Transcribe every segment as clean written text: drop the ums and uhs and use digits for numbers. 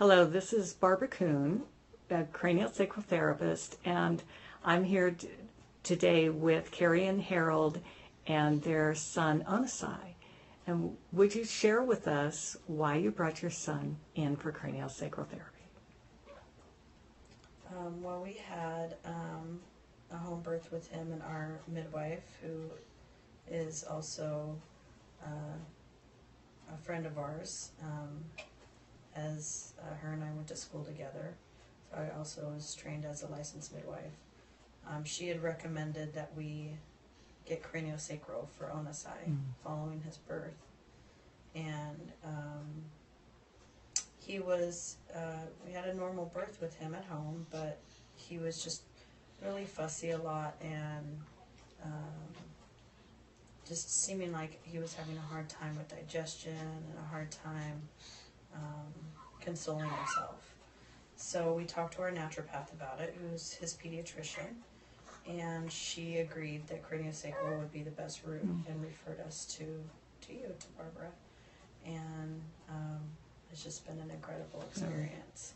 Hello, this is Barbaracoo, a CranioSacral Therapist, and I'm here today with Carrie and Harold and their son Onasai. And would you share with us why you brought your son in for CranioSacral Therapy? Well, we had a home birth with him and our midwife, who is also a friend of ours, as her and I went to school together. So I also was trained as a licensed midwife. She had recommended that we get craniosacral for Onasai following his birth. And he was, we had a normal birth with him at home, but he was just really fussy a lot and just seeming like he was having a hard time with digestion and a hard time consoling himself. So we talked to our naturopath about it, who's his pediatrician, and she agreed that craniosacral would be the best route and referred us to Barbara. And it's just been an incredible experience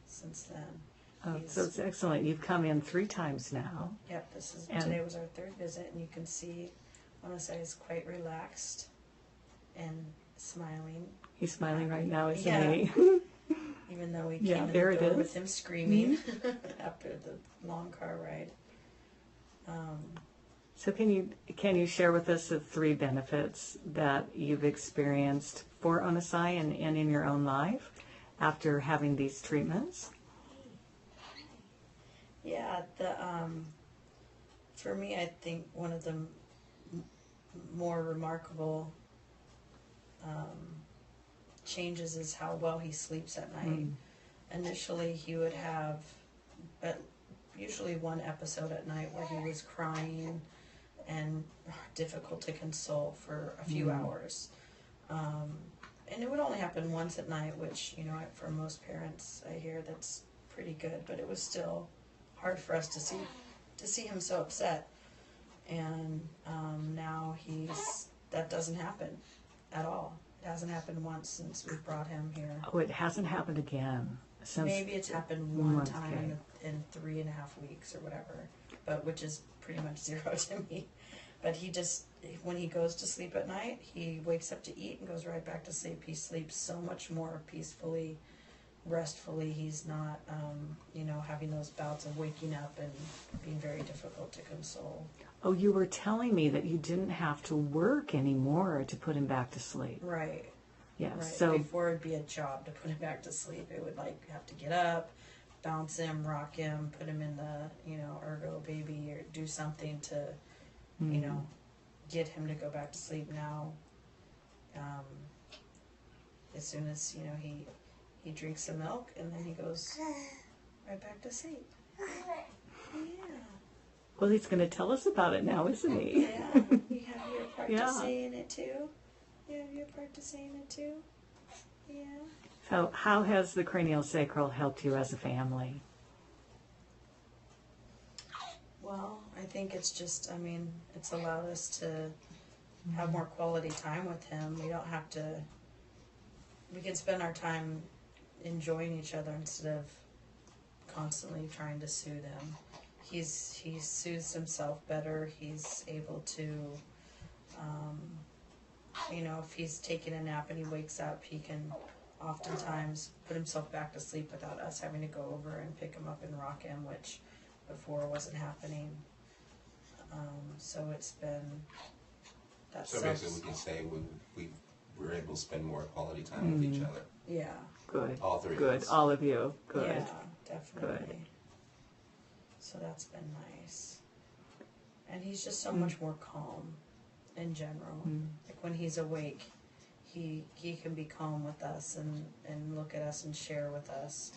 since then. Oh, so it's excellent. You've come in 3 times now. Yep, today was our 3rd visit, and you can see Onasai is quite relaxed and smiling. He's smiling right now, isn't he? Even though we came in the door with him screaming after the long car ride. So can you share with us the 3 benefits that you've experienced for Onasai and in your own life after having these treatments? Yeah, for me, I think one of the more remarkable changes is how well he sleeps at night. Initially, he would have usually one episode at night where he was crying and difficult to console for a few hours. And it would only happen once at night, which, you know, for most parents, I hear that's pretty good, but it was still hard for us to see him so upset. And now that doesn't happen at all. It hasn't happened once since we brought him here. Oh, it hasn't happened again. Maybe it's happened one time in 3.5 weeks or whatever, but which is pretty much 0 to me. But he just, when he goes to sleep at night, he wakes up to eat and goes right back to sleep. He sleeps so much more peacefully, restfully. He's not, having those bouts of waking up and being very difficult to console. Oh, you were telling me that you didn't have to work anymore to put him back to sleep. Right. Yes. Right. So before it'd be a job to put him back to sleep. It would have to get up, bounce him, rock him, put him in the, ergo baby, or do something to, get him to go back to sleep. Now, as soon as, he drinks some milk and then he goes right back to sleep. Yeah. Well, he's going to tell us about it now, isn't he? Yeah. You have your part to say in it too. You have your part to say in it too. Yeah. So how has the craniosacral helped you as a family? Well, I think it's just, it's allowed us to have more quality time with him. We don't have to, we can spend our time enjoying each other instead of constantly trying to soothe him. He soothes himself better. He's able to, if he's taking a nap and he wakes up, he can oftentimes put himself back to sleep without us having to go over and pick him up and rock him, which before wasn't happening. So it's been that. So basically, we can say we were able to spend more quality time with each other. Yeah. Good. All 3 Good. of us. All of you. Good. Yeah, definitely. Good. So that's been nice. And he's just so much more calm in general. Like when he's awake, he can be calm with us and look at us and share with us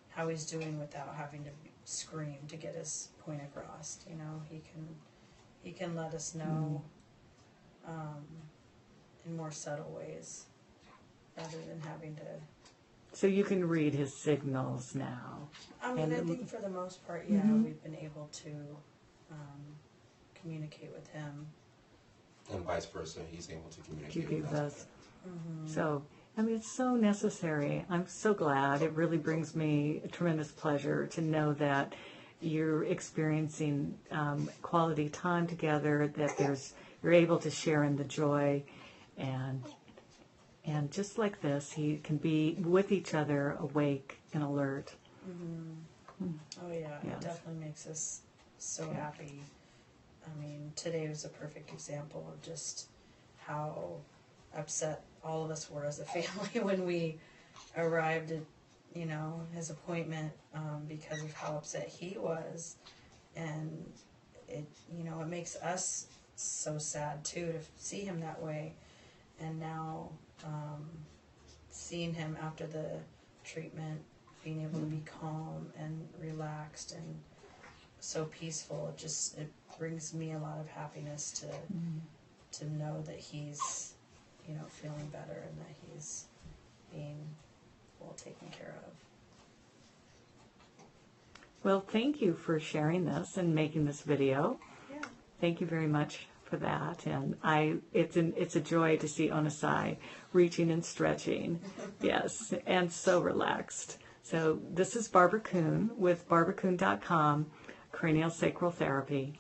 how he's doing without having to scream to get his point across. He can let us know in more subtle ways rather than having to. So you can read his signals now. I think for the most part, we've been able to communicate with him. And vice versa, he's able to communicate with us. So I mean, it's so necessary. I'm so glad. It really brings me a tremendous pleasure to know that you're experiencing quality time together, that you're able to share in the joy, and just like this, he can be with each other, awake and alert. Oh yeah, Yes. it definitely makes us so happy. I mean, today was a perfect example of just how upset all of us were as a family when we arrived at, his appointment, because of how upset he was. And it makes us so sad too to see him that way. And now, seeing him after the treatment, being able to be calm and relaxed and so peaceful, it brings me a lot of happiness to know that he's, feeling better and that he's being well taken care of. Well, thank you for sharing this and making this video. Yeah. Thank you very much for that. And it's a joy to see Onasai reaching and stretching. Yes, and so relaxed. So this is Barbara Coon with barbaracoo.com, CranioSacral Therapy.